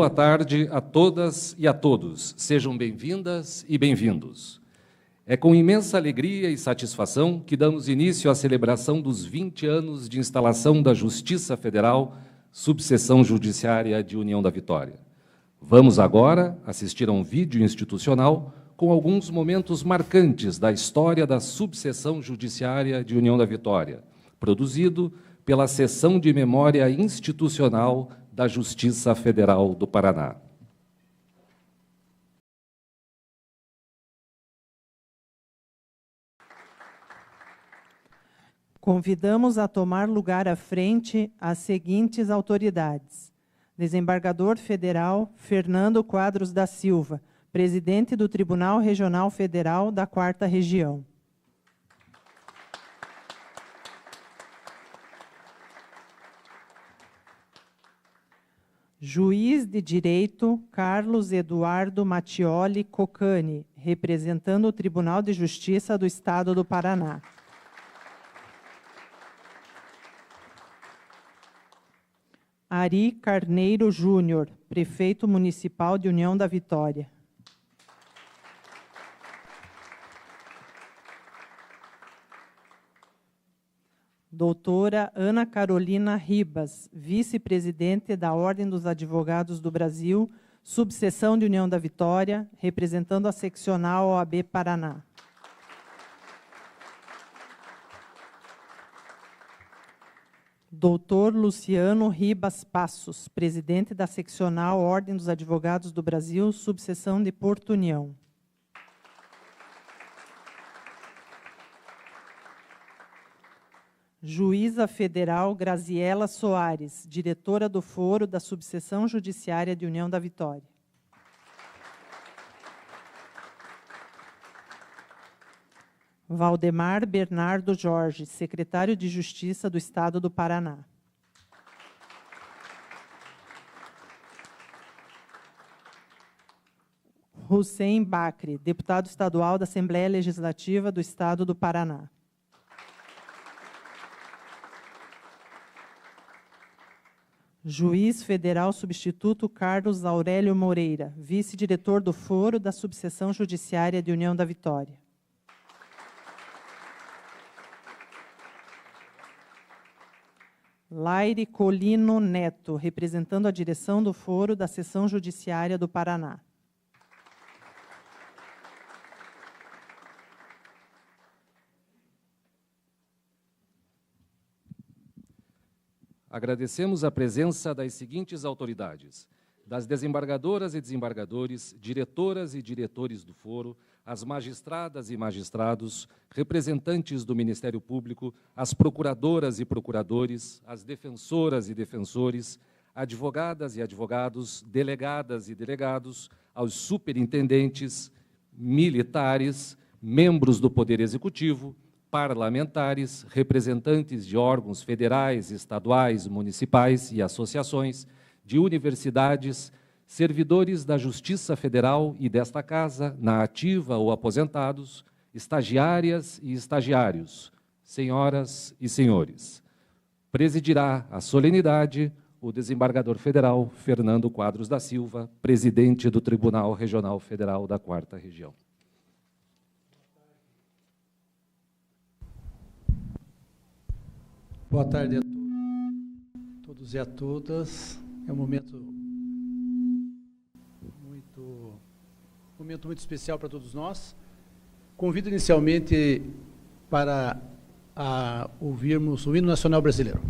boa tarde a todas e a todos. Sejam bem-vindas e bem-vindos. É com imensa alegria e satisfação que damos início à celebração dos 20 anos de instalação da Justiça Federal, Subseção Judiciária de União da Vitória. Vamos agora assistir a um vídeo institucional com alguns momentos marcantes da história da Subseção Judiciária de União da Vitória, produzido pela Seção de Memória Institucional da Justiça Federal do Paraná. Convidamos a tomar lugar à frente as seguintes autoridades: Desembargador Federal Fernando Quadros da Silva, presidente do Tribunal Regional Federal da 4ª Região. Juiz de Direito Carlos Eduardo Mattioli Cocani, representando o Tribunal de Justiça do Estado do Paraná. Ari Carneiro Júnior, prefeito municipal de União da Vitória. Doutora Ana Carolina Ribas, vice-presidente da Ordem dos Advogados do Brasil, subseção de União da Vitória, representando a seccional OAB Paraná. Doutor Luciano Ribas Passos, presidente da seccional Ordem dos Advogados do Brasil, subseção de Porto União. Juíza Federal Graziela Soares, diretora do Foro da Subseção Judiciária de União da Vitória. Valdemar Bernardo Jorge, secretário de Justiça do Estado do Paraná. Hussein Bacri, deputado estadual da Assembleia Legislativa do Estado do Paraná. Juiz Federal Substituto Carlos Aurélio Moreira, vice-diretor do Foro da Subseção Judiciária de União da Vitória. Laire Colino Neto, representando a direção do Foro da Seção Judiciária do Paraná. Agradecemos a presença das seguintes autoridades: das desembargadoras e desembargadores, diretoras e diretores do foro, as magistradas e magistrados, representantes do Ministério Público, as procuradoras e procuradores, as defensoras e defensores, advogadas e advogados, delegadas e delegados, aos superintendentes, militares, membros do Poder Executivo, parlamentares, representantes de órgãos federais, estaduais, municipais e associações, de universidades, servidores da Justiça Federal e desta Casa, na ativa ou aposentados, estagiárias e estagiários, senhoras e senhores. Presidirá a solenidade o desembargador federal Fernando Quadros da Silva, presidente do Tribunal Regional Federal da 4ª Região. Boa tarde a todos e a todas. É um momento muito especial para todos nós. Convido inicialmente para ouvirmos o Hino Nacional Brasileiro.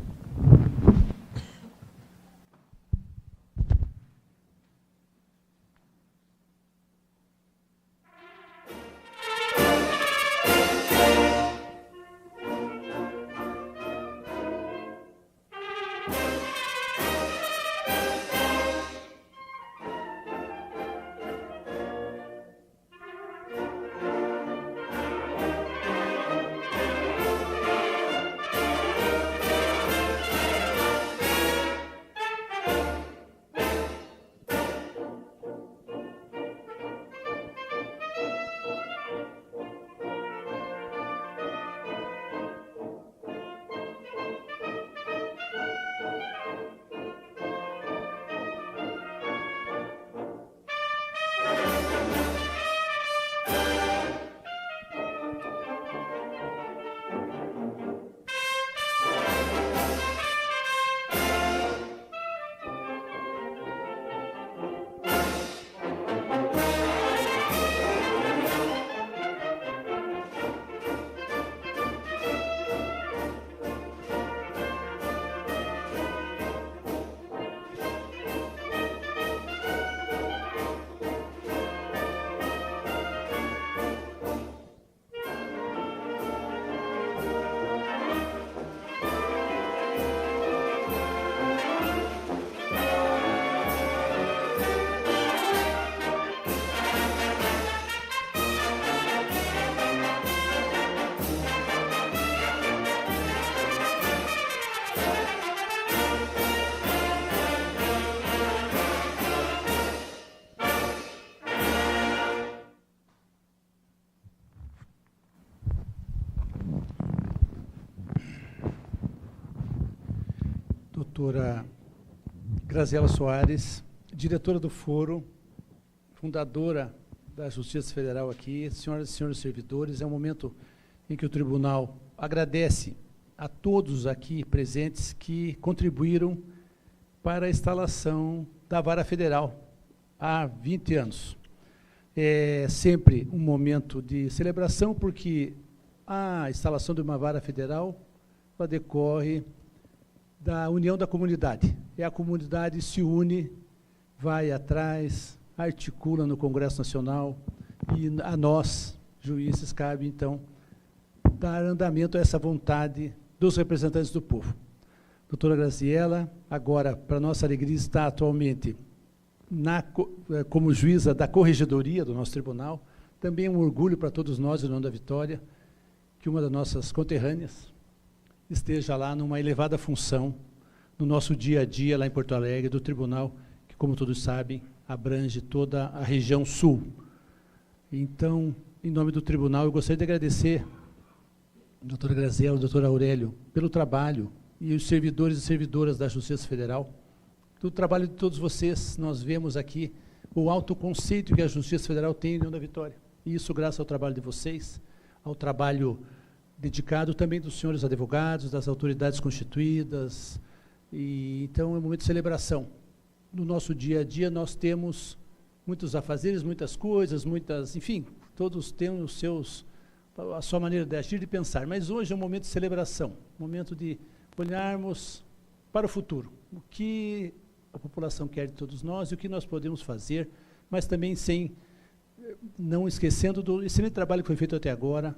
doutora Graziela Soares, diretora do Foro, fundadora da Justiça Federal aqui, senhoras e senhores servidores, é um momento em que o tribunal agradece a todos aqui presentes que contribuíram para a instalação da Vara Federal há 20 anos. É sempre um momento de celebração, porque a instalação de uma Vara Federal ela decorre da união da comunidade. E a comunidade se une, vai atrás, articula no Congresso Nacional, e a nós, juízes, cabe, então, dar andamento a essa vontade dos representantes do povo. Doutora Graziela, agora, para nossa alegria, está atualmente como juíza da Corregedoria do nosso tribunal. Também é um orgulho para todos nós, União da Vitória, que uma das nossas conterrâneas esteja lá numa elevada função no nosso dia a dia, lá em Porto Alegre, do tribunal, que, como todos sabem, abrange toda a região sul. Então, em nome do tribunal, eu gostaria de agradecer a doutora Graziela, ao doutor Aurélio, pelo trabalho, e os servidores e servidoras da Justiça Federal, do trabalho de todos vocês. Nós vemos aqui o alto conceito que a Justiça Federal tem em União da Vitória. E isso graças ao trabalho de vocês, ao trabalho dedicado também dos senhores advogados, das autoridades constituídas. E, então, é um momento de celebração. No nosso dia a dia, nós temos muitos afazeres, muitas coisas, enfim, todos têm a sua maneira de agir e de pensar. Mas hoje é um momento de celebração, um momento de olharmos para o futuro, o que a população quer de todos nós e o que nós podemos fazer, mas também não esquecendo do excelente trabalho que foi feito até agora,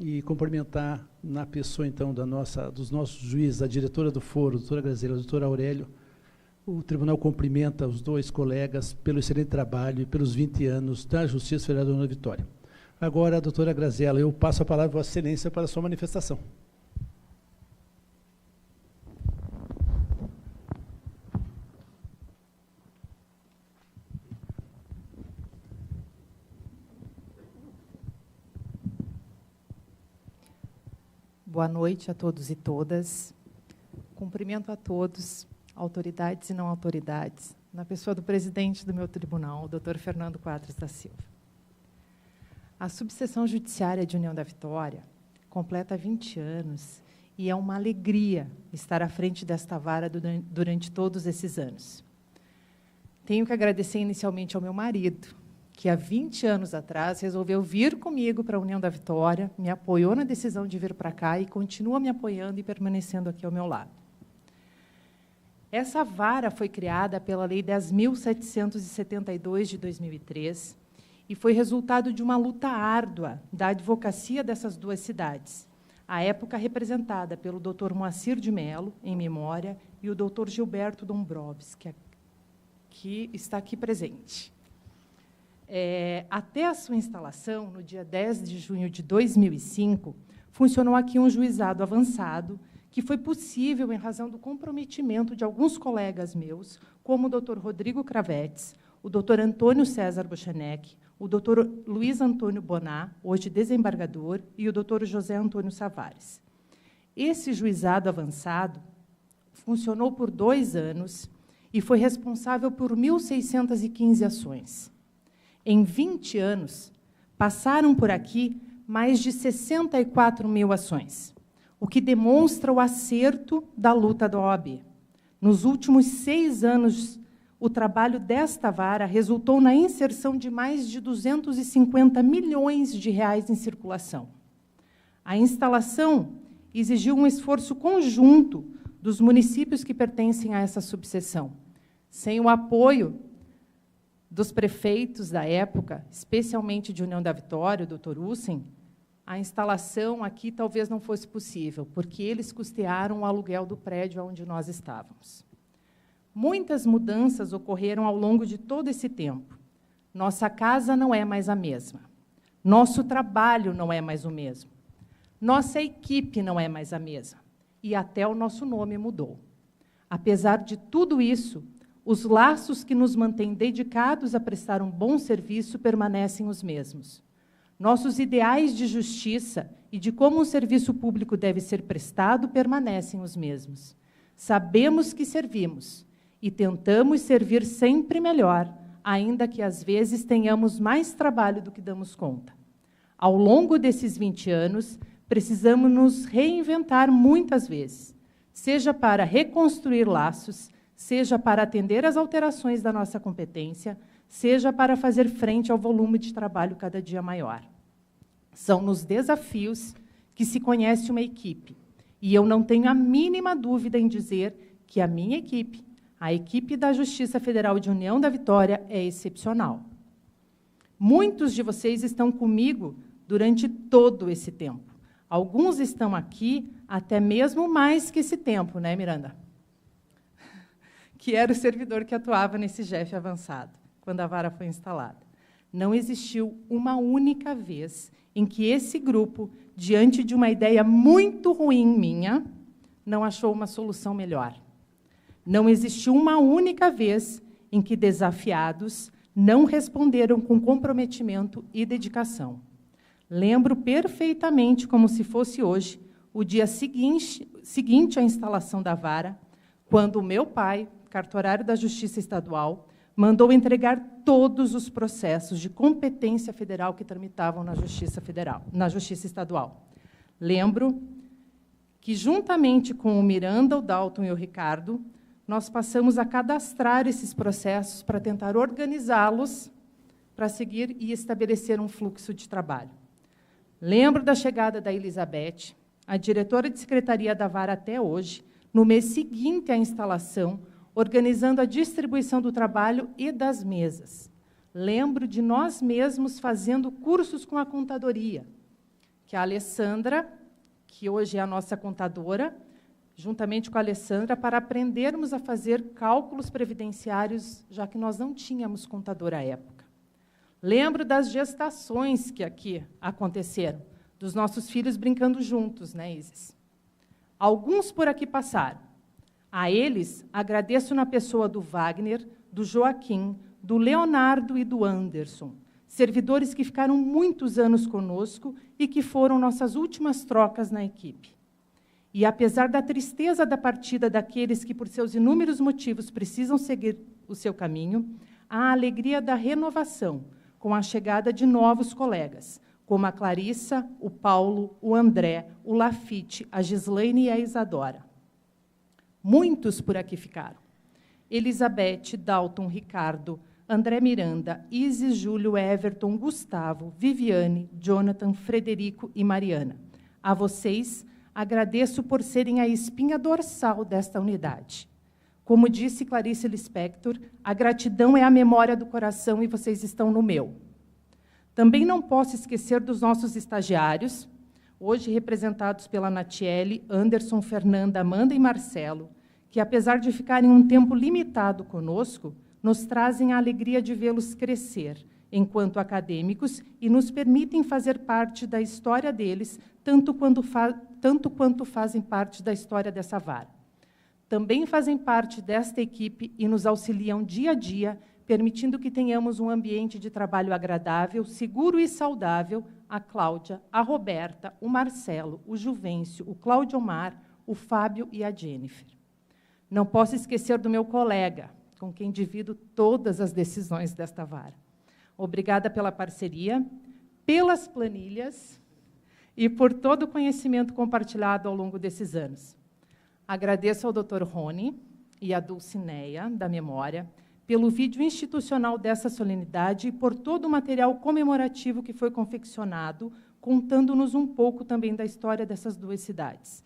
e cumprimentar na pessoa, então, dos nossos juízes, a diretora do Foro, a doutora Graziela, o doutor Aurélio. O tribunal cumprimenta os dois colegas pelo excelente trabalho e pelos 20 anos da Justiça Federal da União da Vitória. Agora, doutora Graziela, eu passo a palavra à Vossa Excelência para a sua manifestação. Boa noite a todos e todas. Cumprimento a todos, autoridades e não autoridades, na pessoa do presidente do meu tribunal, o doutor Fernando Quadros da Silva. A subseção judiciária de União da Vitória completa 20 anos e é uma alegria estar à frente desta vara durante todos esses anos. Tenho que agradecer inicialmente ao meu marido, que há 20 anos atrás resolveu vir comigo para a União da Vitória, me apoiou na decisão de vir para cá e continua me apoiando e permanecendo aqui ao meu lado. Essa vara foi criada pela Lei 10.772 de 2003 e foi resultado de uma luta árdua da advocacia dessas duas cidades, à época representada pelo Dr. Moacir de Mello, em memória, e o Dr. Gilberto Dombrovski, que está aqui presente. Até a sua instalação, no dia 10 de junho de 2005, funcionou aqui um juizado avançado, que foi possível em razão do comprometimento de alguns colegas meus, como o Dr. Rodrigo Cravetes, o Dr. Antônio César Bochenek, o Dr. Luiz Antônio Boná, hoje desembargador, e o Dr. José Antônio Savares. Esse juizado avançado funcionou por 2 anos e foi responsável por 1.615 ações. Em 20 anos, passaram por aqui mais de 64 mil ações, o que demonstra o acerto da luta da OAB. Nos últimos 6 anos, o trabalho desta vara resultou na inserção de mais de 250 milhões de reais em circulação. A instalação exigiu um esforço conjunto dos municípios que pertencem a essa subseção. Sem o apoio dos prefeitos da época, especialmente de União da Vitória, o doutor Ussen, a instalação aqui talvez não fosse possível, porque eles custearam o aluguel do prédio onde nós estávamos. Muitas mudanças ocorreram ao longo de todo esse tempo. Nossa casa não é mais a mesma. Nosso trabalho não é mais o mesmo. Nossa equipe não é mais a mesma. E até o nosso nome mudou. Apesar de tudo isso, os laços que nos mantêm dedicados a prestar um bom serviço permanecem os mesmos. Nossos ideais de justiça e de como um serviço público deve ser prestado permanecem os mesmos. Sabemos que servimos e tentamos servir sempre melhor, ainda que às vezes tenhamos mais trabalho do que damos conta. Ao longo desses 20 anos, precisamos nos reinventar muitas vezes, seja para reconstruir laços, seja para atender às alterações da nossa competência, seja para fazer frente ao volume de trabalho cada dia maior. São nos desafios que se conhece uma equipe, e eu não tenho a mínima dúvida em dizer que a minha equipe, a equipe da Justiça Federal de União da Vitória, é excepcional. Muitos de vocês estão comigo durante todo esse tempo. Alguns estão aqui até mesmo mais que esse tempo, né, Miranda? Que era o servidor que atuava nesse GEF avançado, quando a vara foi instalada. Não existiu uma única vez em que esse grupo, diante de uma ideia muito ruim minha, não achou uma solução melhor. Não existiu uma única vez em que desafiados não responderam com comprometimento e dedicação. Lembro perfeitamente, como se fosse hoje, o dia seguinte à instalação da vara, quando o meu pai, cartorário da Justiça Estadual, mandou entregar todos os processos de competência federal que tramitavam na Justiça Estadual. Lembro que, juntamente com o Miranda, o Dalton e o Ricardo, nós passamos a cadastrar esses processos para tentar organizá-los para seguir e estabelecer um fluxo de trabalho. Lembro da chegada da Elizabeth, a diretora de secretaria da vara até hoje, no mês seguinte à instalação, organizando a distribuição do trabalho e das mesas. Lembro de nós mesmos fazendo cursos com a contadoria, que a Alessandra, que hoje é a nossa contadora, juntamente com a Alessandra, para aprendermos a fazer cálculos previdenciários, já que nós não tínhamos contador à época. Lembro das gestações que aqui aconteceram, dos nossos filhos brincando juntos, né, Isis? Alguns por aqui passaram. A eles, agradeço na pessoa do Wagner, do Joaquim, do Leonardo e do Anderson, servidores que ficaram muitos anos conosco e que foram nossas últimas trocas na equipe. E, apesar da tristeza da partida daqueles que, por seus inúmeros motivos, precisam seguir o seu caminho, há a alegria da renovação, com a chegada de novos colegas, como a Clarissa, o Paulo, o André, o Lafite, a Gislaine e a Isadora. Muitos por aqui ficaram. Elizabeth, Dalton, Ricardo, André Miranda, Isis, Júlio, Everton, Gustavo, Viviane, Jonathan, Frederico e Mariana. A vocês, agradeço por serem a espinha dorsal desta unidade. Como disse Clarice Lispector, a gratidão é a memória do coração e vocês estão no meu. Também não posso esquecer dos nossos estagiários, hoje representados pela Natiele, Anderson, Fernanda, Amanda e Marcelo, que, apesar de ficarem um tempo limitado conosco, nos trazem a alegria de vê-los crescer enquanto acadêmicos e nos permitem fazer parte da história deles, tanto quanto fazem parte da história dessa vara. Também fazem parte desta equipe e nos auxiliam dia a dia, permitindo que tenhamos um ambiente de trabalho agradável, seguro e saudável, a Cláudia, a Roberta, o Marcelo, o Juvencio, o Cláudio Omar, o Fábio e a Jennifer. Não posso esquecer do meu colega, com quem divido todas as decisões desta vara. Obrigada pela parceria, pelas planilhas e por todo o conhecimento compartilhado ao longo desses anos. Agradeço ao Dr. Rony e à Dulcineia, da Memória, pelo vídeo institucional dessa solenidade e por todo o material comemorativo que foi confeccionado, contando-nos um pouco também da história dessas duas cidades.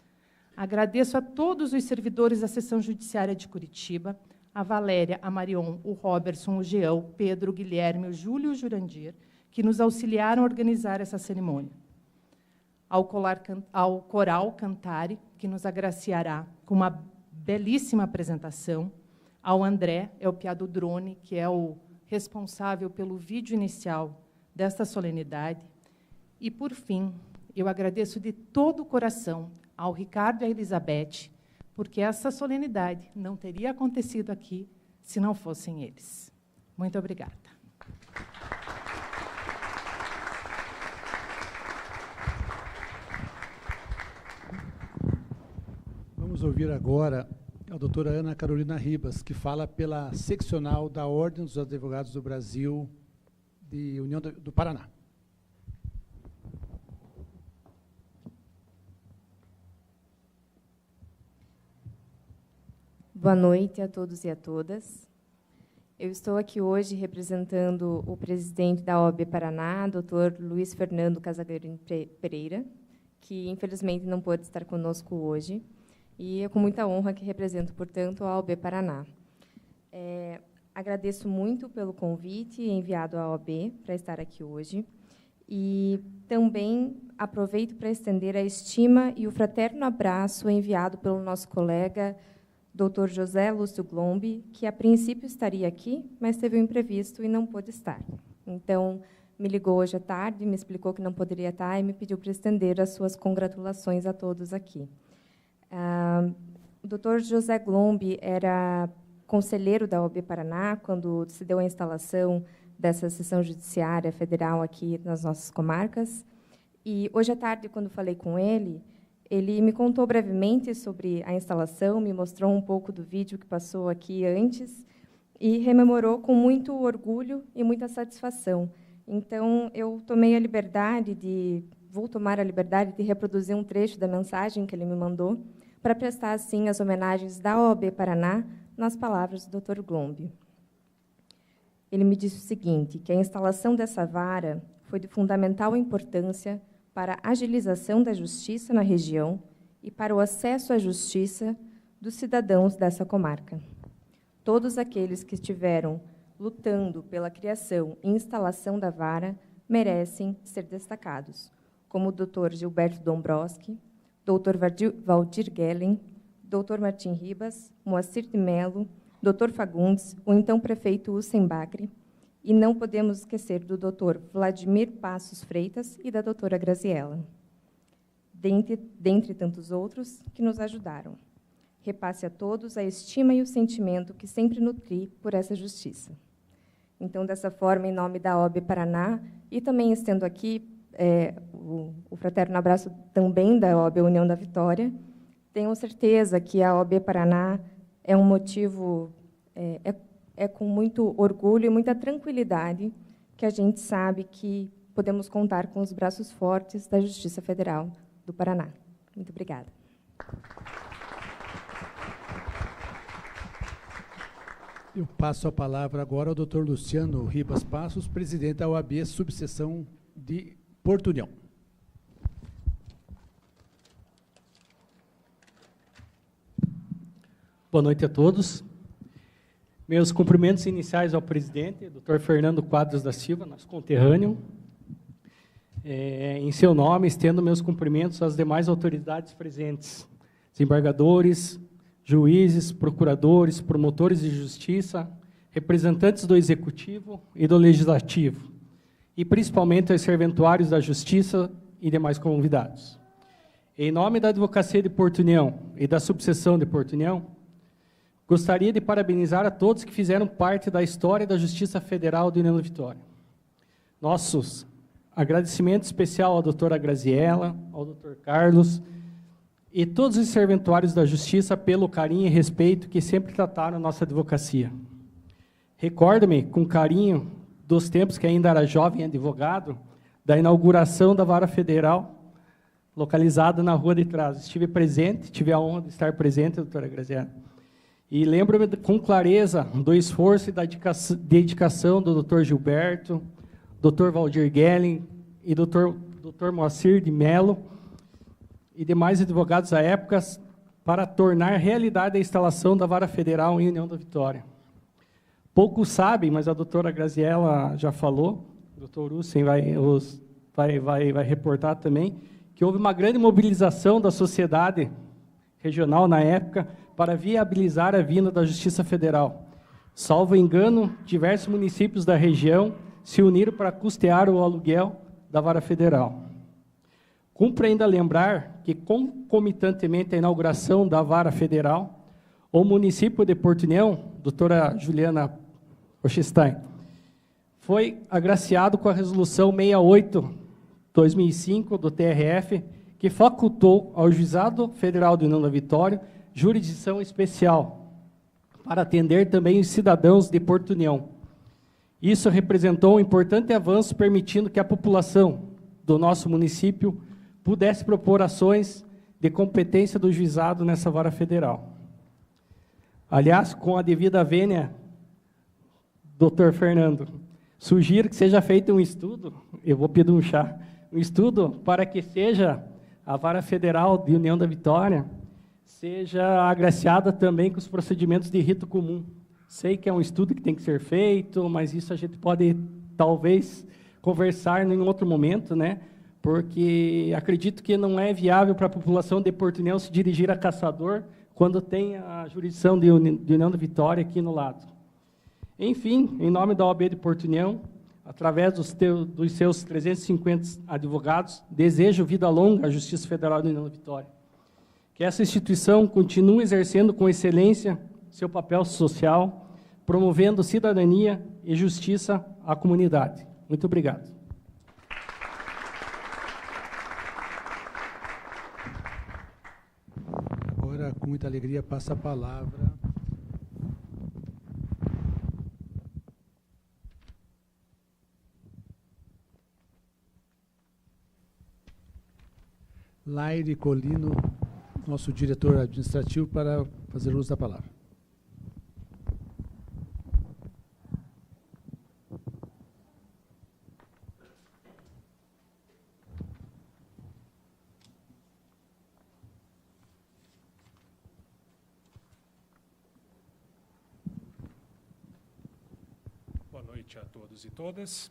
Agradeço a todos os servidores da Seção Judiciária de Curitiba, a Valéria, a Marion, o Robertson, o Jean, o Pedro, o Guilherme, o Júlio e o Jurandir, que nos auxiliaram a organizar essa cerimônia. Ao Coral Cantare, que nos agraciará com uma belíssima apresentação, ao André, é o Piado Drone, que é o responsável pelo vídeo inicial desta solenidade. E, por fim, eu agradeço de todo o coração ao Ricardo e à Elizabeth, porque essa solenidade não teria acontecido aqui se não fossem eles. Muito obrigada. Vamos ouvir agora a doutora Ana Carolina Ribas, que fala pela seccional da Ordem dos Advogados do Brasil de União do Paraná. Boa noite a todos e a todas. Eu estou aqui hoje representando o presidente da OAB Paraná, Dr. Luiz Fernando Casagrande Pereira, que infelizmente não pôde estar conosco hoje, e é com muita honra que represento, portanto, a OAB Paraná. Agradeço muito pelo convite enviado à OAB para estar aqui hoje, e também aproveito para estender a estima e o fraterno abraço enviado pelo nosso colega Dr. José Lúcio Glombi, que a princípio estaria aqui, mas teve um imprevisto e não pôde estar. Então, me ligou hoje à tarde, me explicou que não poderia estar e me pediu para estender as suas congratulações a todos aqui. O Dr. José Glombi era conselheiro da OAB Paraná quando se deu a instalação dessa sessão judiciária federal aqui nas nossas comarcas. E hoje à tarde, quando falei com ele me contou brevemente sobre a instalação, me mostrou um pouco do vídeo que passou aqui antes e rememorou com muito orgulho e muita satisfação. Então, eu vou tomar a liberdade de reproduzir um trecho da mensagem que ele me mandou para prestar, assim, as homenagens da OAB Paraná nas palavras do Dr. Glombi. Ele me disse o seguinte, que a instalação dessa vara foi de fundamental importância para a agilização da justiça na região e para o acesso à justiça dos cidadãos dessa comarca. Todos aqueles que estiveram lutando pela criação e instalação da vara merecem ser destacados, como o Dr. Gilberto Dombrowski, Dr. Valdir Gellen, Dr. Martim Ribas, Moacir de Mello, Dr. Fagundes, o então prefeito Hussein Bakri, e não podemos esquecer do Dr. Vladimir Passos Freitas e da doutora Graziella, dentre tantos outros que nos ajudaram. Repasse a todos a estima e o sentimento que sempre nutri por essa justiça. Então, dessa forma, em nome da OAB Paraná, e também estendo aqui o fraterno abraço também da OAB União da Vitória, tenho certeza que a OAB Paraná é um motivo... com muito orgulho e muita tranquilidade que a gente sabe que podemos contar com os braços fortes da Justiça Federal do Paraná. Muito obrigada. Eu passo a palavra agora ao Dr. Luciano Ribas Passos, presidente da OAB Subseção de Porto União. Boa noite a todos. Meus cumprimentos iniciais ao presidente, Dr. Fernando Quadros da Silva, nosso conterrâneo. Em seu nome, estendo meus cumprimentos às demais autoridades presentes, desembargadores, juízes, procuradores, promotores de justiça, representantes do Executivo e do Legislativo, e principalmente aos serventuários da Justiça e demais convidados. Em nome da Advocacia de Porto União e da Subseção de Porto União, gostaria de parabenizar a todos que fizeram parte da história da Justiça Federal de União da Vitória. Nossos agradecimentos especial à doutora Graziella, ao doutor Carlos e todos os serventuários da Justiça pelo carinho e respeito que sempre trataram a nossa advocacia. Recordo-me com carinho dos tempos que ainda era jovem advogado, da inauguração da Vara Federal, localizada na Rua de Trás. Estive presente, tive a honra de estar presente, doutora Graziella. E lembro-me com clareza do esforço e da dedicação do Dr. Gilberto, Dr. Valdir Gellen e Dr. Moacir de Mello e demais advogados à época para tornar realidade a instalação da Vara Federal em União da Vitória. Poucos sabem, mas a doutora Graziella já falou, o doutor Hussein vai reportar também, que houve uma grande mobilização da sociedade regional na época para viabilizar a vinda da Justiça Federal. Salvo engano, diversos municípios da região se uniram para custear o aluguel da Vara Federal. Cumpre ainda lembrar que, concomitantemente à inauguração da Vara Federal, o município de Porto União, doutora Juliana Rochestein, foi agraciado com a Resolução 68/2005 do TRF, que facultou ao Juizado Federal de União da Vitória jurisdição especial para atender também os cidadãos de Porto União. Isso representou um importante avanço, permitindo que a população do nosso município pudesse propor ações de competência do juizado nessa vara federal. Aliás, com a devida vênia, doutor Fernando, sugiro que seja feito um estudo, eu vou pedir um estudo para que seja a vara federal de União da Vitória seja agraciada também com os procedimentos de rito comum. Sei que é um estudo que tem que ser feito, mas isso a gente pode, talvez, conversar em outro momento, né? Porque acredito que não é viável para a população de Porto União se dirigir a caçador quando tem a jurisdição de União da Vitória aqui no lado. Enfim, em nome da OAB de Porto União, através dos seus 350 advogados, desejo vida longa à Justiça Federal da União da Vitória. Que essa instituição continue exercendo com excelência seu papel social, promovendo cidadania e justiça à comunidade. Muito obrigado. Agora, com muita alegria, passa a palavra Laire Colino, nosso diretor administrativo, para fazer uso da palavra. Boa noite a todos e todas.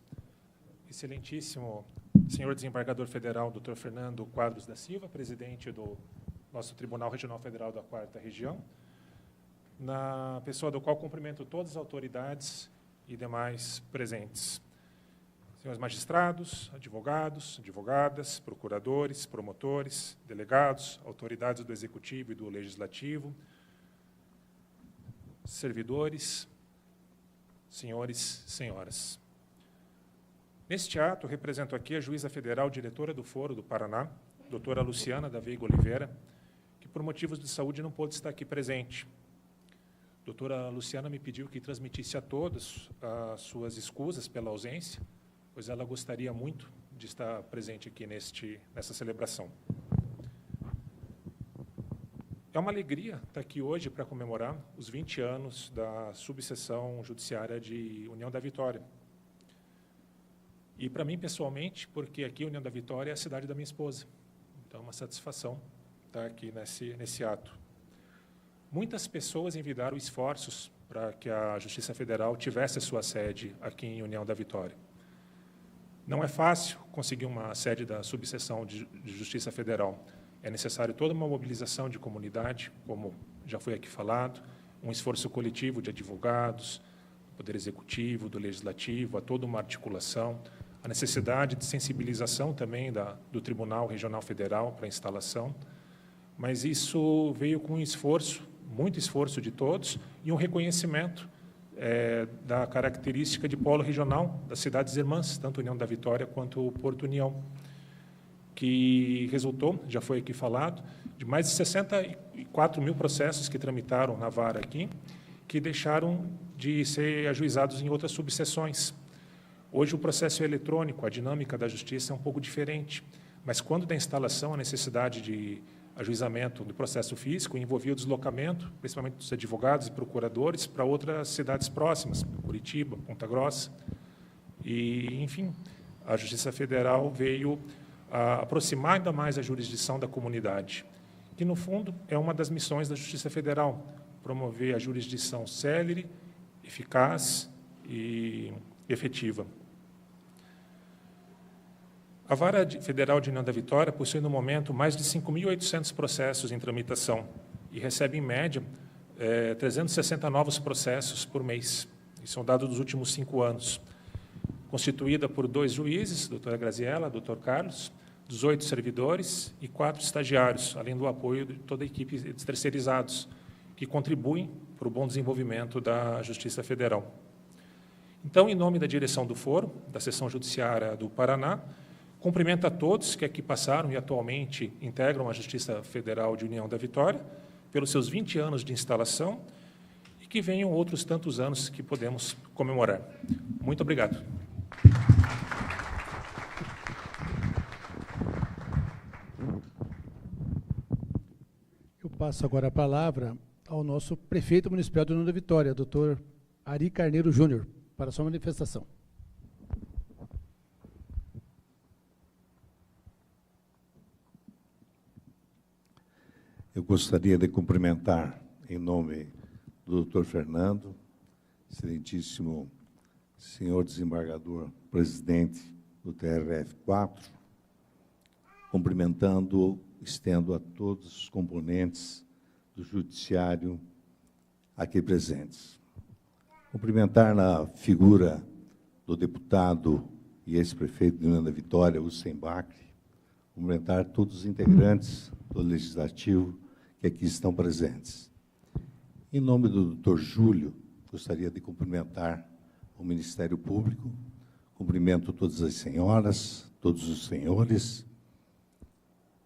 Excelentíssimo senhor desembargador federal, Dr. Fernando Quadros da Silva, presidente do nosso Tribunal Regional Federal da 4ª Região, na pessoa do qual cumprimento todas as autoridades e demais presentes. Senhores magistrados, advogados, advogadas, procuradores, promotores, delegados, autoridades do Executivo e do Legislativo, servidores, senhores, senhoras. Neste ato, represento aqui a juíza federal diretora do Foro do Paraná, doutora Luciana da Veiga Oliveira, que por motivos de saúde não pôde estar aqui presente. Doutora Luciana me pediu que transmitisse a todos as suas escusas pela ausência, pois ela gostaria muito de estar presente aqui nessa celebração. É uma alegria estar aqui hoje para comemorar os 20 anos da subseção judiciária de União da Vitória. E, para mim, pessoalmente, porque aqui, União da Vitória, é a cidade da minha esposa. Então, é uma satisfação estar aqui nesse ato. Muitas pessoas envidaram esforços para que a Justiça Federal tivesse a sua sede aqui em União da Vitória. Não é fácil conseguir uma sede da subseção de Justiça Federal. É necessário toda uma mobilização de comunidade, como já foi aqui falado, um esforço coletivo de advogados, do Poder Executivo, do Legislativo, a toda uma articulação, a necessidade de sensibilização também do Tribunal Regional Federal para a instalação, mas isso veio com um esforço, muito esforço de todos, e um reconhecimento da característica de polo regional das cidades irmãs, tanto União da Vitória quanto Porto União, que resultou, já foi aqui falado, de mais de 64 mil processos que tramitaram na vara aqui, que deixaram de ser ajuizados em outras subseções. Hoje, o processo é eletrônico, a dinâmica da justiça é um pouco diferente, mas quando da instalação, a necessidade de ajuizamento do processo físico envolvia o deslocamento, principalmente dos advogados e procuradores, para outras cidades próximas, Curitiba, Ponta Grossa. E, enfim, a Justiça Federal veio a aproximar ainda mais a jurisdição da comunidade, que, no fundo, é uma das missões da Justiça Federal, promover a jurisdição célere, eficaz e efetiva. A Vara Federal de União da Vitória possui, no momento, mais de 5.800 processos em tramitação e recebe, em média, 360 novos processos por mês. Isso são dados dos últimos 5 anos. Constituída por 2 juízes, doutora Graziela, doutor Carlos, 18 servidores e 4 estagiários, além do apoio de toda a equipe de terceirizados, que contribuem para o bom desenvolvimento da Justiça Federal. Então, em nome da direção do Foro, da Seção Judiciária do Paraná, cumprimento a todos que aqui passaram e atualmente integram a Justiça Federal de União da Vitória, pelos seus 20 anos de instalação e que venham outros tantos anos que podemos comemorar. Muito obrigado. Eu passo agora a palavra ao nosso prefeito municipal de União da Vitória, doutor Ari Carneiro Júnior, para a sua manifestação. Eu gostaria de cumprimentar, em nome do doutor Fernando, excelentíssimo senhor desembargador, presidente do TRF4, cumprimentando, estendo a todos os componentes do judiciário aqui presentes. Cumprimentar na figura do deputado e ex-prefeito de União da Vitória, Hussein Bakri, cumprimentar todos os integrantes do Legislativo que aqui estão presentes. Em nome do doutor Júlio, gostaria de cumprimentar o Ministério Público, cumprimento todas as senhoras, todos os senhores,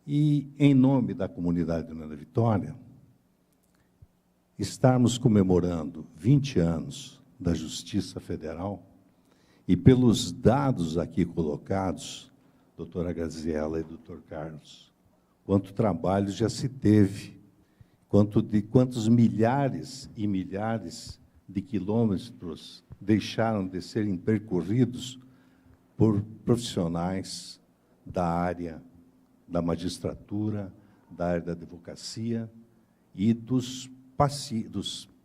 e, em nome da comunidade de União da Vitória, estarmos comemorando 20 anos da Justiça Federal, e pelos dados aqui colocados, doutora Graziela e doutor Carlos, quanto trabalho já se teve, quantos milhares e milhares de quilômetros deixaram de serem percorridos por profissionais da área da magistratura, da área da advocacia e dos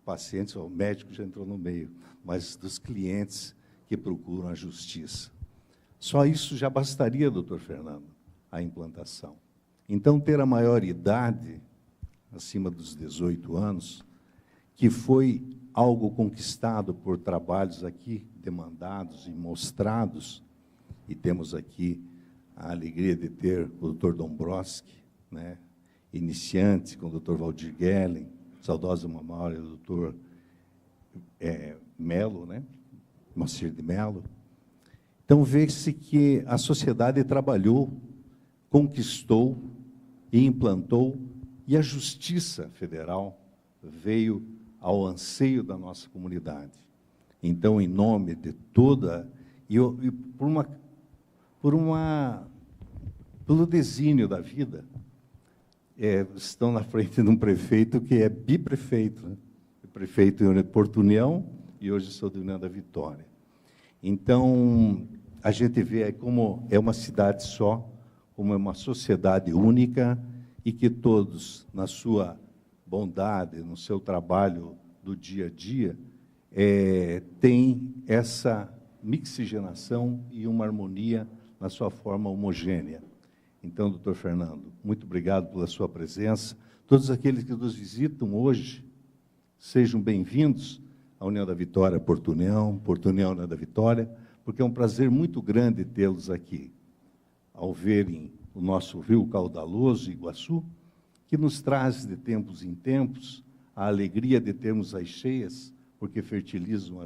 pacientes, o médico já entrou no meio, mas dos clientes que procuram a justiça. Só isso já bastaria, doutor Fernando, a implantação. Então, ter a maioridade, acima dos 18 anos, que foi algo conquistado por trabalhos aqui demandados e mostrados, e temos aqui a alegria de ter o doutor Dombrowski, né, iniciante, com o doutor Valdir Gellen, saudosa memória do doutor Melo, né, Moacir de Melo. Então, vê-se que a sociedade trabalhou, conquistou e implantou, e a Justiça Federal veio ao anseio da nossa comunidade. Então, em nome de toda, pelo desígnio da vida, estão na frente de um prefeito que é biprefeito, né? Prefeito de Porto União e hoje sou de União da Vitória. Então, a gente vê aí como é uma cidade só, como é uma sociedade única, e que todos, na sua bondade, no seu trabalho do dia a dia, têm essa mixigenação e uma harmonia na sua forma homogênea. Então, doutor Fernando, muito obrigado pela sua presença. Todos aqueles que nos visitam hoje, sejam bem-vindos à União da Vitória, Porto União, União da Vitória, porque é um prazer muito grande tê-los aqui, ao verem o nosso rio caudaloso, Iguaçu, que nos traz de tempos em tempos a alegria de termos as cheias, porque fertilizam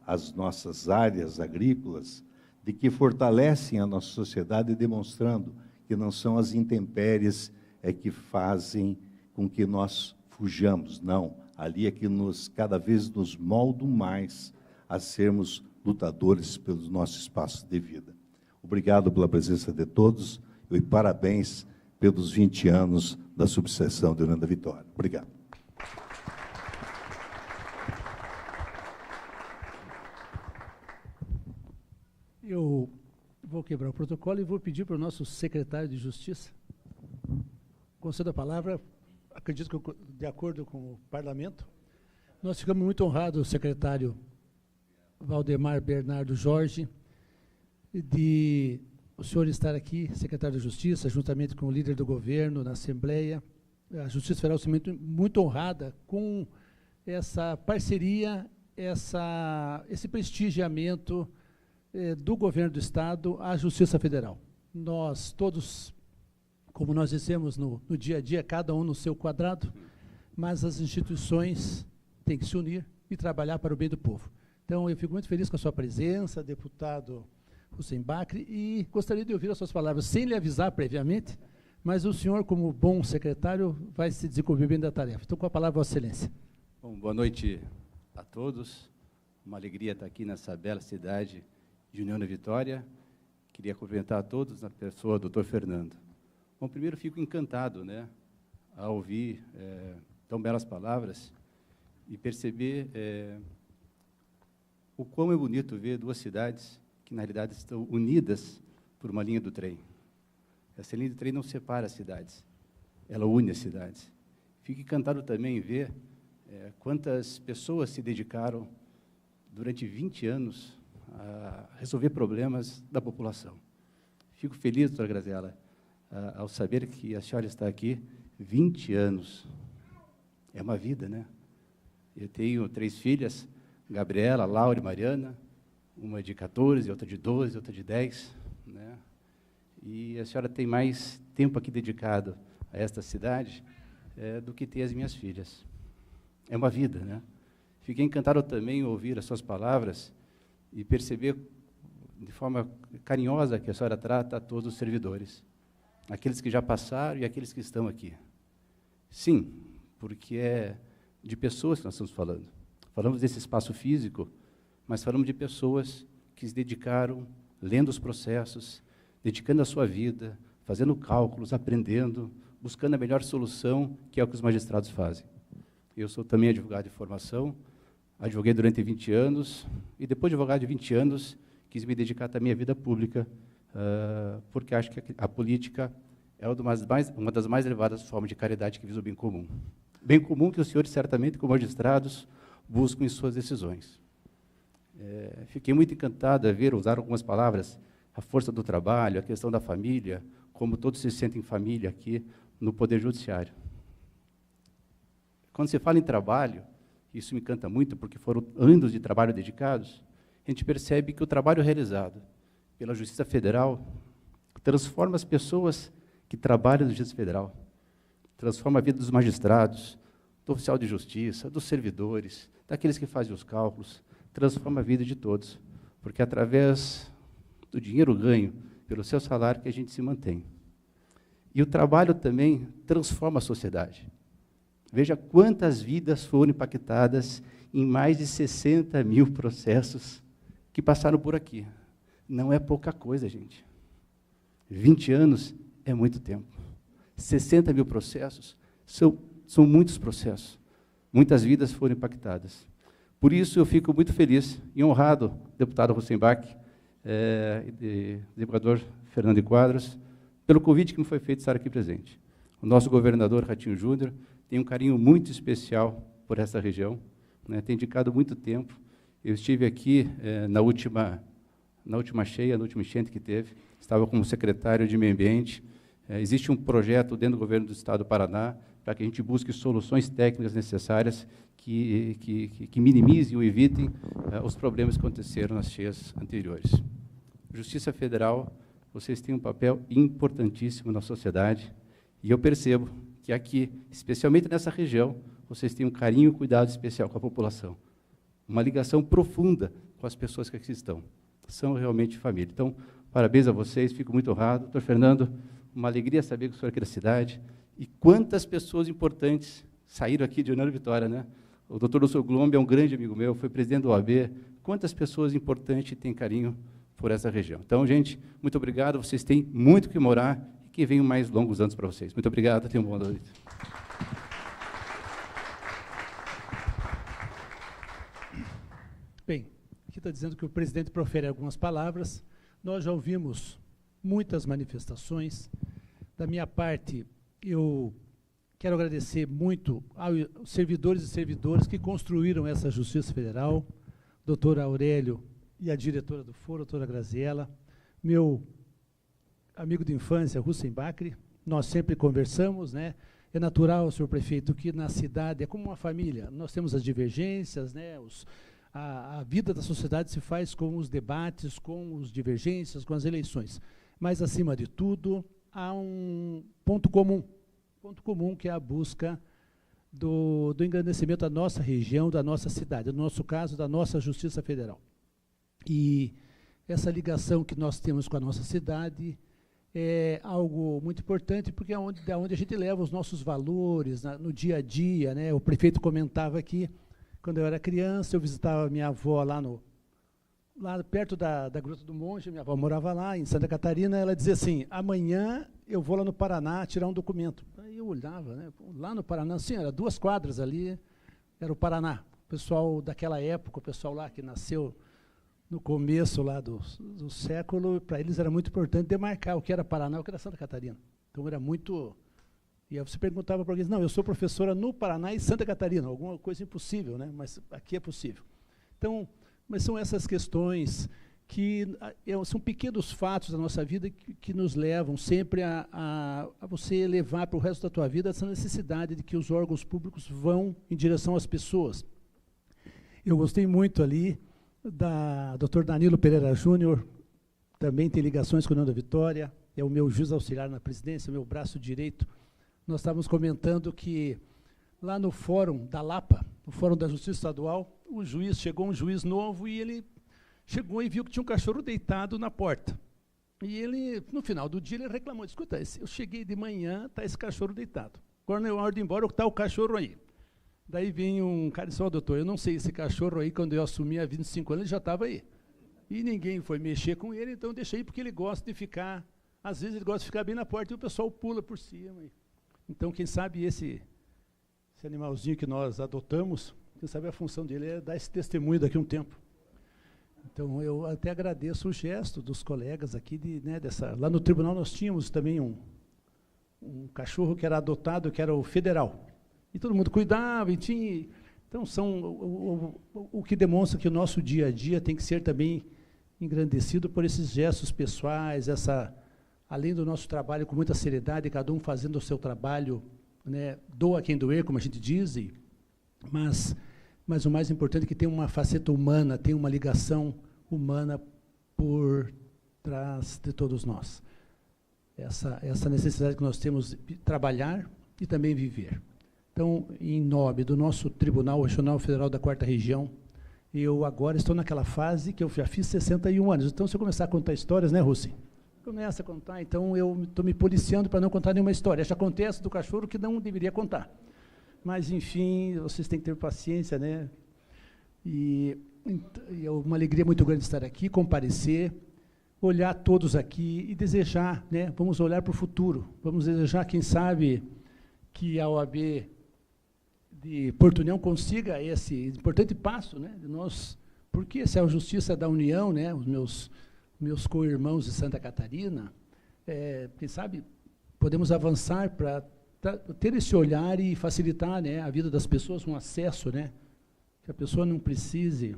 as nossas áreas agrícolas, de que fortalecem a nossa sociedade, demonstrando que não são as intempéries que fazem com que nós fujamos, não. Ali é que cada vez nos moldam mais a sermos lutadores pelo nosso espaço de vida. Obrigado pela presença de todos e parabéns pelos 20 anos da subseção de União da Vitória. Obrigado. Eu vou quebrar o protocolo e vou pedir para o nosso secretário de Justiça. Concedo a palavra, acredito que de acordo com o parlamento, nós ficamos muito honrados, o secretário Valdemar Bernardo Jorge, de o senhor estar aqui, secretário de Justiça, juntamente com o líder do governo na Assembleia. A Justiça Federal se sente muito honrada com essa parceria, esse prestigiamento do governo do Estado à Justiça Federal. Nós todos, como nós dissemos no dia a dia, cada um no seu quadrado, mas as instituições têm que se unir e trabalhar para o bem do povo. Então, eu fico muito feliz com a sua presença, deputado Hussein Bakri, e gostaria de ouvir as suas palavras, sem lhe avisar previamente, mas o senhor, como bom secretário, vai se desenvolver bem da tarefa. Então, com a palavra, Vossa Excelência. Bom, boa noite a todos. Uma alegria estar aqui nessa bela cidade de União da Vitória. Queria cumprimentar a todos, na pessoa do Dr. Fernando. Bom, primeiro fico encantado, né, ao ouvir tão belas palavras e perceber o quão é bonito ver duas cidades que, na realidade, estão unidas por uma linha do trem. Essa linha do trem não separa as cidades, ela une as cidades. Fico encantado também em ver quantas pessoas se dedicaram durante 20 anos a resolver problemas da população. Fico feliz, doutora Graziela, ao saber que a senhora está aqui 20 anos. É uma vida, né? Eu tenho 3 filhas, Gabriela, Laura e Mariana, uma de 14, outra de 12, outra de 10, né? E a senhora tem mais tempo aqui dedicado a esta cidade do que tem as minhas filhas. É uma vida, né? Fiquei encantado também em ouvir as suas palavras e perceber de forma carinhosa que a senhora trata a todos os servidores, aqueles que já passaram e aqueles que estão aqui. Sim, porque é de pessoas que nós estamos falando. Falamos desse espaço físico, mas falamos de pessoas que se dedicaram, lendo os processos, dedicando a sua vida, fazendo cálculos, aprendendo, buscando a melhor solução, que é o que os magistrados fazem. Eu sou também advogado de formação, advoguei durante 20 anos, e depois de advogado de 20 anos, quis me dedicar também à vida pública, porque acho que a política é uma das mais elevadas formas de caridade que visa o bem comum. Bem comum que os senhores, certamente, como magistrados, buscam em suas decisões. Fiquei muito encantado a ver, usar algumas palavras, a força do trabalho, a questão da família, como todos se sentem família aqui no Poder Judiciário. Quando se fala em trabalho, isso me encanta muito, porque foram anos de trabalho dedicados, a gente percebe que o trabalho realizado pela Justiça Federal transforma as pessoas que trabalham na Justiça Federal, transforma a vida dos magistrados, do oficial de justiça, dos servidores, daqueles que fazem os cálculos, transforma a vida de todos, porque é através do dinheiro ganho pelo seu salário que a gente se mantém. E o trabalho também transforma a sociedade. Veja quantas vidas foram impactadas em mais de 60 mil processos que passaram por aqui. Não é pouca coisa, gente. 20 anos é muito tempo. 60 mil processos são muitos processos. Muitas vidas foram impactadas. Por isso, eu fico muito feliz e honrado, deputado Russenbach, desembargador Fernando de Quadros, pelo convite que me foi feito de estar aqui presente. O nosso governador, Ratinho Júnior, tem um carinho muito especial por essa região, né, tem dedicado muito tempo. Eu estive aqui na última cheia, na última enchente que teve, estava como secretário de Meio Ambiente. Existe um projeto dentro do governo do Estado do Paraná para que a gente busque soluções técnicas necessárias que minimizem ou evitem os problemas que aconteceram nas cheias anteriores. Justiça Federal, vocês têm um papel importantíssimo na sociedade, e eu percebo que aqui, especialmente nessa região, vocês têm um carinho e cuidado especial com a população. Uma ligação profunda com as pessoas que aqui estão. São realmente família. Então, parabéns a vocês, fico muito honrado. Doutor Fernando, uma alegria saber que o senhor é aqui da cidade. E quantas pessoas importantes saíram aqui de União da Vitória, né? O doutor Lúcio Glombe é um grande amigo meu, foi presidente do OAB. Quantas pessoas importantes têm carinho por essa região. Então, gente, muito obrigado. Vocês têm muito que morar e que venham mais longos anos para vocês. Muito obrigado. Tenham uma boa noite. Bem, aqui está dizendo que o presidente profere algumas palavras. Nós já ouvimos muitas manifestações. Da minha parte, eu quero agradecer muito aos servidores e servidoras que construíram essa Justiça Federal, doutor Aurélio e a diretora do foro, doutora Graziela, meu amigo de infância, Russenbach, nós sempre conversamos, né? É natural, senhor prefeito, que na cidade é como uma família, nós temos as divergências, né? A vida da sociedade se faz com os debates, com as divergências, com as eleições, mas, acima de tudo, há um ponto comum que é a busca do engrandecimento da nossa região, da nossa cidade, no nosso caso, da nossa Justiça Federal. E essa ligação que nós temos com a nossa cidade é algo muito importante, porque é onde a gente leva os nossos valores no dia a dia, né? O prefeito comentava aqui, quando eu era criança, eu visitava minha avó lá perto da Gruta do Monte, minha avó morava lá, em Santa Catarina, ela dizia assim, amanhã eu vou lá no Paraná tirar um documento. Aí eu olhava, né? Lá no Paraná, sim, era 2 quadras ali, era o Paraná. O pessoal daquela época, o pessoal lá que nasceu no começo lá do século, para eles era muito importante demarcar o que era Paraná e o que era Santa Catarina. Então era muito... E aí você perguntava para alguém, não, eu sou professora no Paraná e Santa Catarina, alguma coisa impossível, né? Mas aqui é possível. Então, mas são essas questões que são pequenos fatos da nossa vida que nos levam sempre a você levar para o resto da tua vida essa necessidade de que os órgãos públicos vão em direção às pessoas. Eu gostei muito ali da Dr. Danilo Pereira Júnior, também tem ligações com o União da Vitória, é o meu juiz auxiliar na presidência, o meu braço direito. Nós estávamos comentando que lá no Fórum da Lapa, no Fórum da Justiça Estadual, chegou um juiz novo e ele chegou e viu que tinha um cachorro deitado na porta. E ele, no final do dia, ele reclamou, escuta, eu cheguei de manhã, está esse cachorro deitado. Agora, na hora de ir embora, está o cachorro aí. Daí vem um cara e disse, doutor, eu não sei, esse cachorro aí, quando eu assumi há 25 anos, ele já estava aí. E ninguém foi mexer com ele, então eu deixei porque ele gosta de ficar, às vezes ele gosta de ficar bem na porta e o pessoal pula por cima. Então, quem sabe esse animalzinho que nós adotamos, quem sabe a função dele é dar esse testemunho daqui a um tempo. Então, eu até agradeço o gesto dos colegas aqui, lá no tribunal nós tínhamos também um cachorro que era adotado, que era o federal. E todo mundo cuidava, e tinha... Então, são o que demonstra que o nosso dia a dia tem que ser também engrandecido por esses gestos pessoais, além do nosso trabalho com muita seriedade, cada um fazendo o seu trabalho, né, doa quem doer, como a gente diz, mas o mais importante é que tem uma faceta humana, tem uma ligação humana por trás de todos nós. Essa necessidade que nós temos de trabalhar e também viver. Então, em nome do nosso Tribunal Regional Federal da 4ª Região, eu agora estou naquela fase que eu já fiz 61 anos. Então, se eu começar a contar histórias, né, Rússi? Começa a contar, então eu estou me policiando para não contar nenhuma história. Já acontece do cachorro que não deveria contar. Mas, enfim, vocês têm que ter paciência, né? E é uma alegria muito grande estar aqui, comparecer, olhar todos aqui e desejar, né? Vamos olhar para o futuro. Vamos desejar, quem sabe, que a OAB de Porto União consiga esse importante passo, né? Porque se a Justiça da União, né? Os meus co-irmãos de Santa Catarina, quem sabe podemos avançar para ter esse olhar e facilitar, né, a vida das pessoas, um acesso, né, que a pessoa não precise,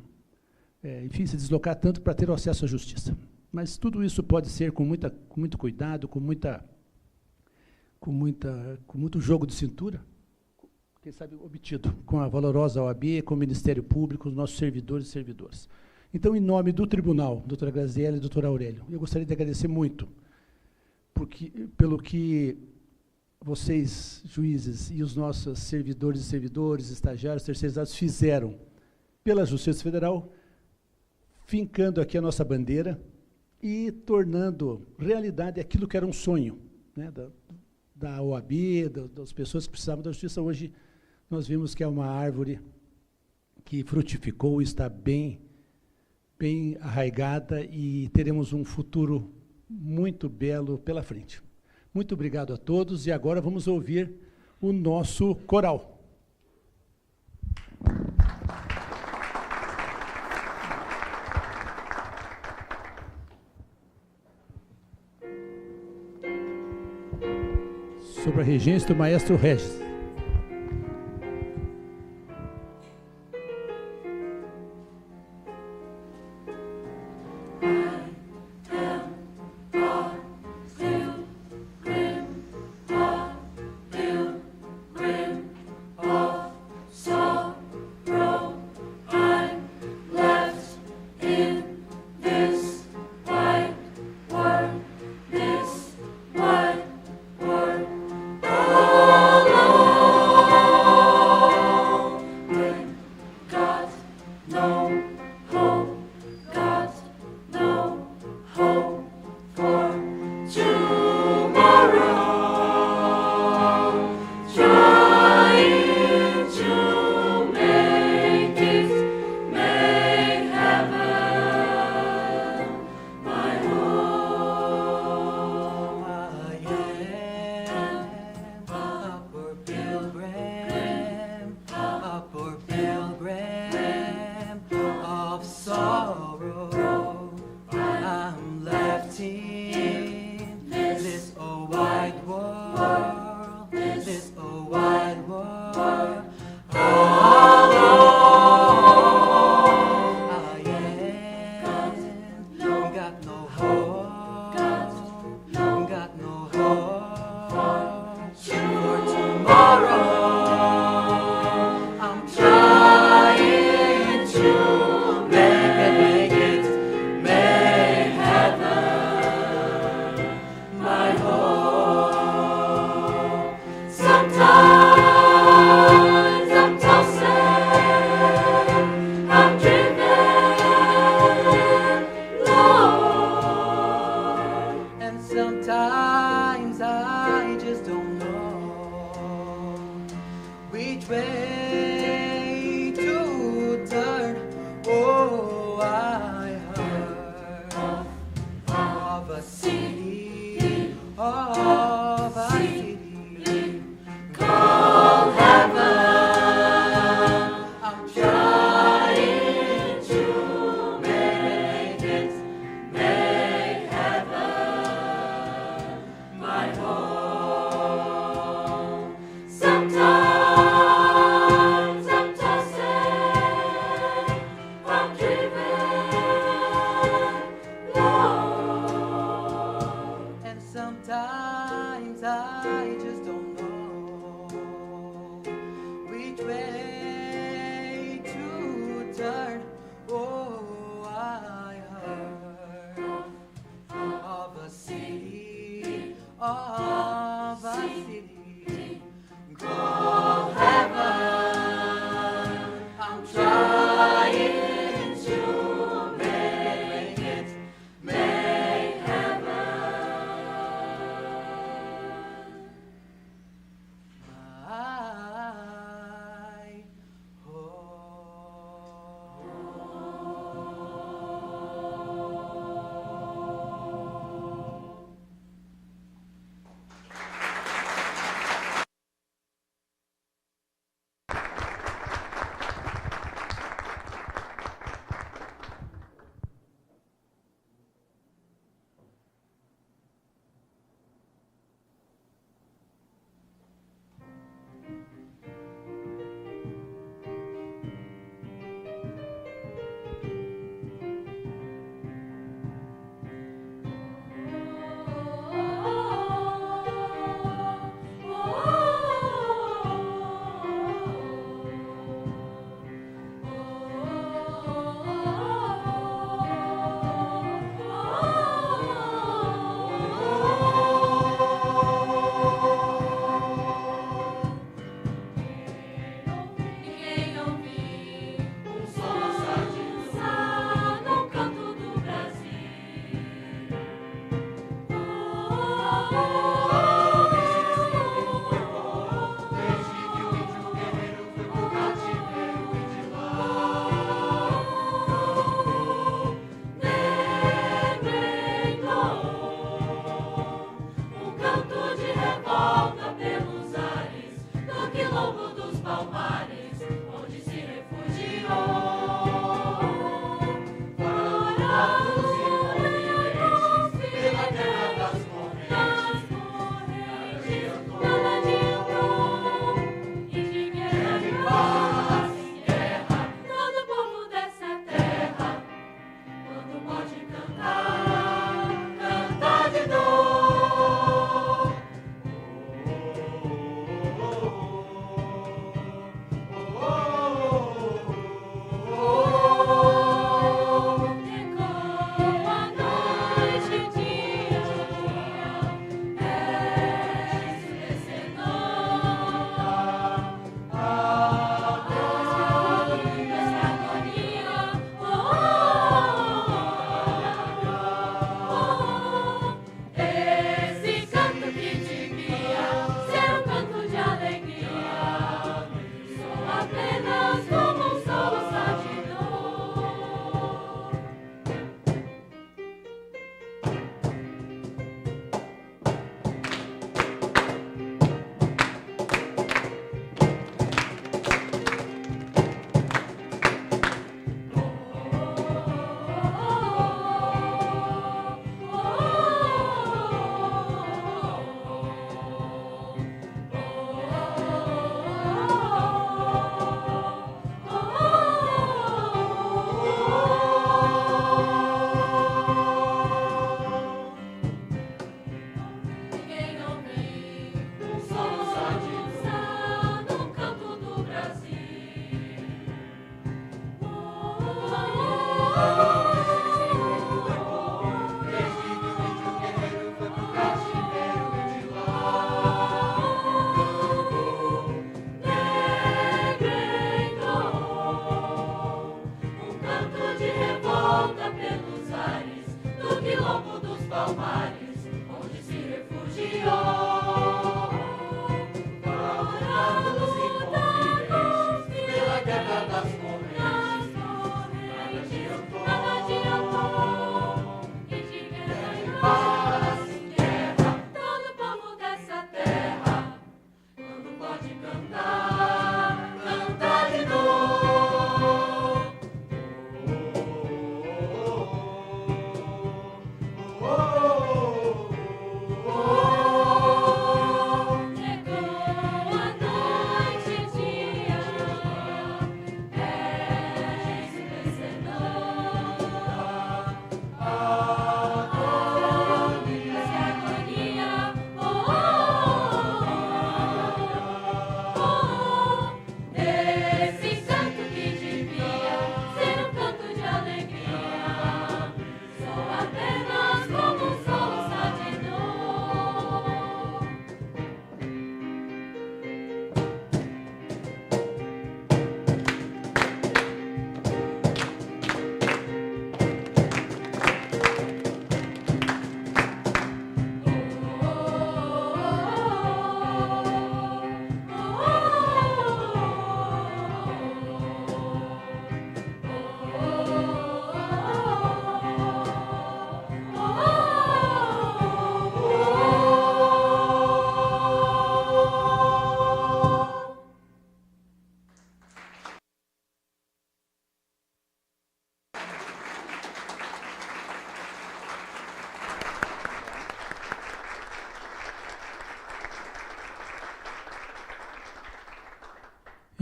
enfim, se deslocar tanto para ter o acesso à justiça. Mas tudo isso pode ser com muito cuidado, com muito jogo de cintura, quem sabe obtido com a valorosa OAB, com o Ministério Público, os nossos servidores e servidoras. Então, em nome do tribunal, doutora Graziella e doutor Aurélio, eu gostaria de agradecer muito pelo que vocês, juízes, e os nossos servidores e servidoras, estagiários, terceirizados, fizeram pela Justiça Federal, fincando aqui a nossa bandeira e tornando realidade aquilo que era um sonho, né, da OAB, das pessoas que precisavam da justiça. Hoje, nós vimos que é uma árvore que frutificou e está bem arraigada e teremos um futuro muito belo pela frente. Muito obrigado a todos e agora vamos ouvir o nosso coral. Sob a regência do maestro Regis. Oh,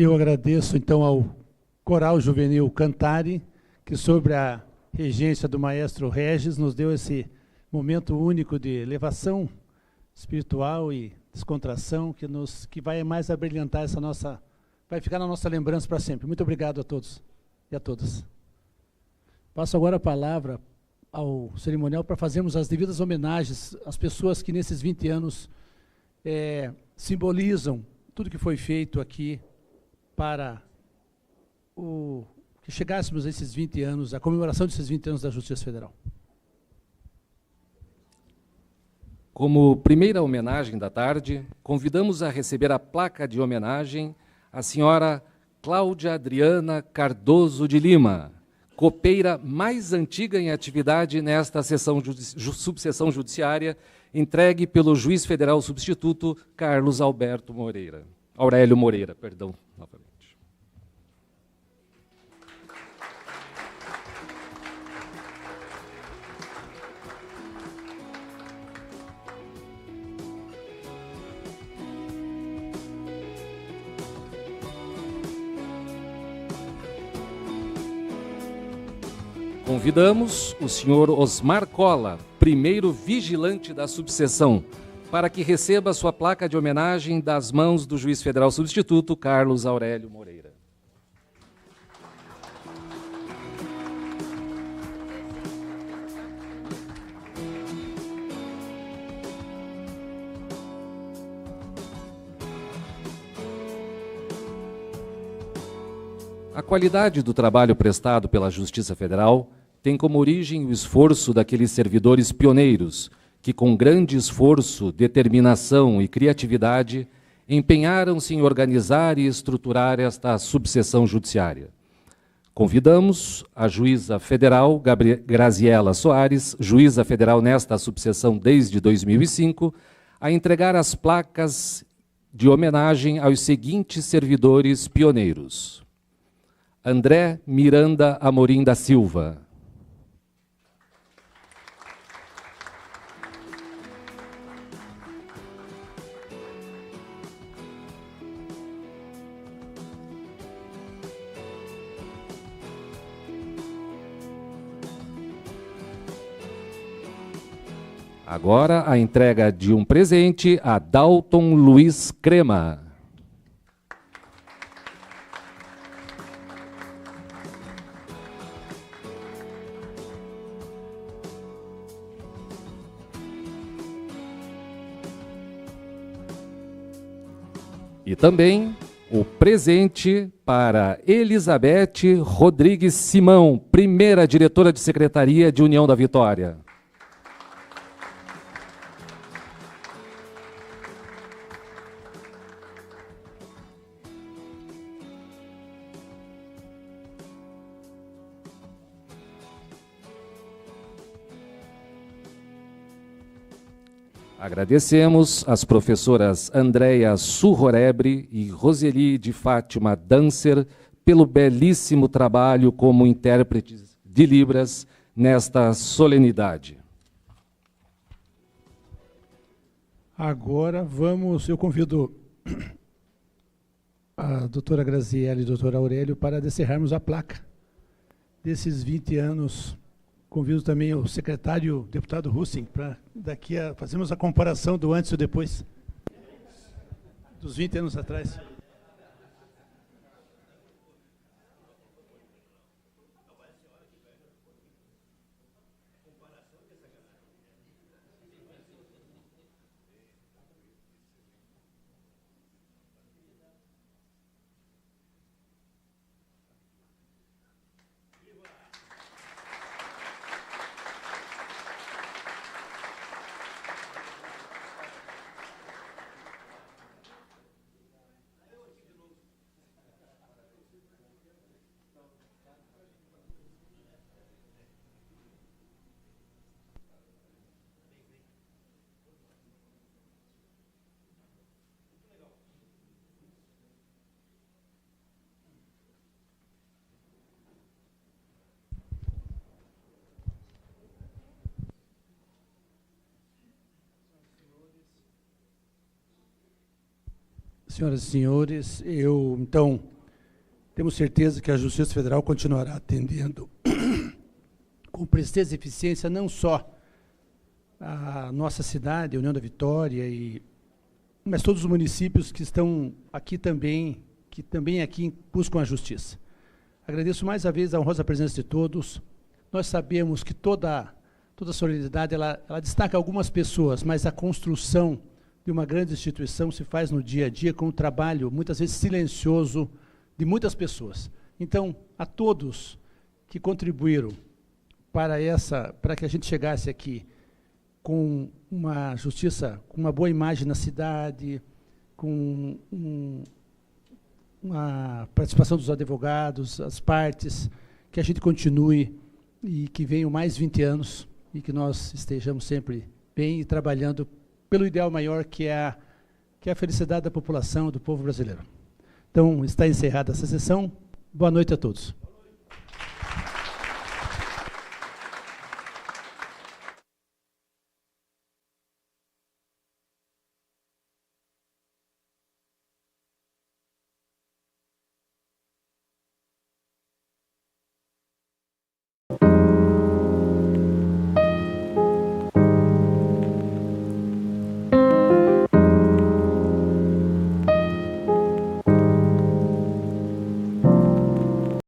Eu agradeço, então, ao Coral Juvenil Cantare, que, sob a regência do maestro Regis, nos deu esse momento único de elevação espiritual e descontração, que vai mais abrilhantar essa nossa... vai ficar na nossa lembrança para sempre. Muito obrigado a todos e a todas. Passo agora a palavra ao cerimonial para fazermos as devidas homenagens às pessoas que, nesses 20 anos, simbolizam tudo que foi feito aqui para que chegássemos a esses 20 anos, a comemoração desses 20 anos da Justiça Federal. Como primeira homenagem da tarde, convidamos a receber a placa de homenagem a senhora Cláudia Adriana Cardoso de Lima, copeira mais antiga em atividade nesta subseção judiciária, entregue pelo juiz federal substituto Carlos Aurélio Moreira, perdão, novamente. Convidamos o senhor Osmar Cola, primeiro vigilante da subseção, para que receba sua placa de homenagem das mãos do juiz federal substituto Carlos Aurélio Moreira. A qualidade do trabalho prestado pela Justiça Federal tem como origem o esforço daqueles servidores pioneiros que, com grande esforço, determinação e criatividade, empenharam-se em organizar e estruturar esta subseção judiciária. Convidamos a juíza federal Graziela Soares, juíza federal nesta subseção desde 2005, a entregar as placas de homenagem aos seguintes servidores pioneiros: André Miranda Amorim da Silva, agora a entrega de um presente a Dalton Luiz Crema. E também o presente para Elizabeth Rodrigues Simão, primeira diretora de Secretaria de União da Vitória. Agradecemos às professoras Andréia Surrorebre e Roseli de Fátima Dancer pelo belíssimo trabalho como intérpretes de Libras nesta solenidade. Agora eu convido a doutora Graziela e o doutor Aurélio para descerrarmos a placa desses 20 anos. Convido também o secretário, deputado Hussing, para daqui a fazermos a comparação do antes e do depois, dos 20 anos atrás. Senhoras e senhores, então, temos certeza que a Justiça Federal continuará atendendo com presteza e eficiência não só a nossa cidade, a União da Vitória, mas todos os municípios que estão aqui também, que também aqui buscam a justiça. Agradeço mais uma vez a honrosa presença de todos. Nós sabemos que toda a solidariedade, ela destaca algumas pessoas, mas a construção de uma grande instituição se faz no dia a dia com um trabalho, muitas vezes silencioso, de muitas pessoas. Então, a todos que contribuíram para que a gente chegasse aqui com uma justiça, com uma boa imagem na cidade, com uma participação dos advogados, as partes, que a gente continue e que venham mais 20 anos e que nós estejamos sempre bem e trabalhando pelo ideal maior, que é a felicidade da população, do povo brasileiro. Então, está encerrada essa sessão. Boa noite a todos.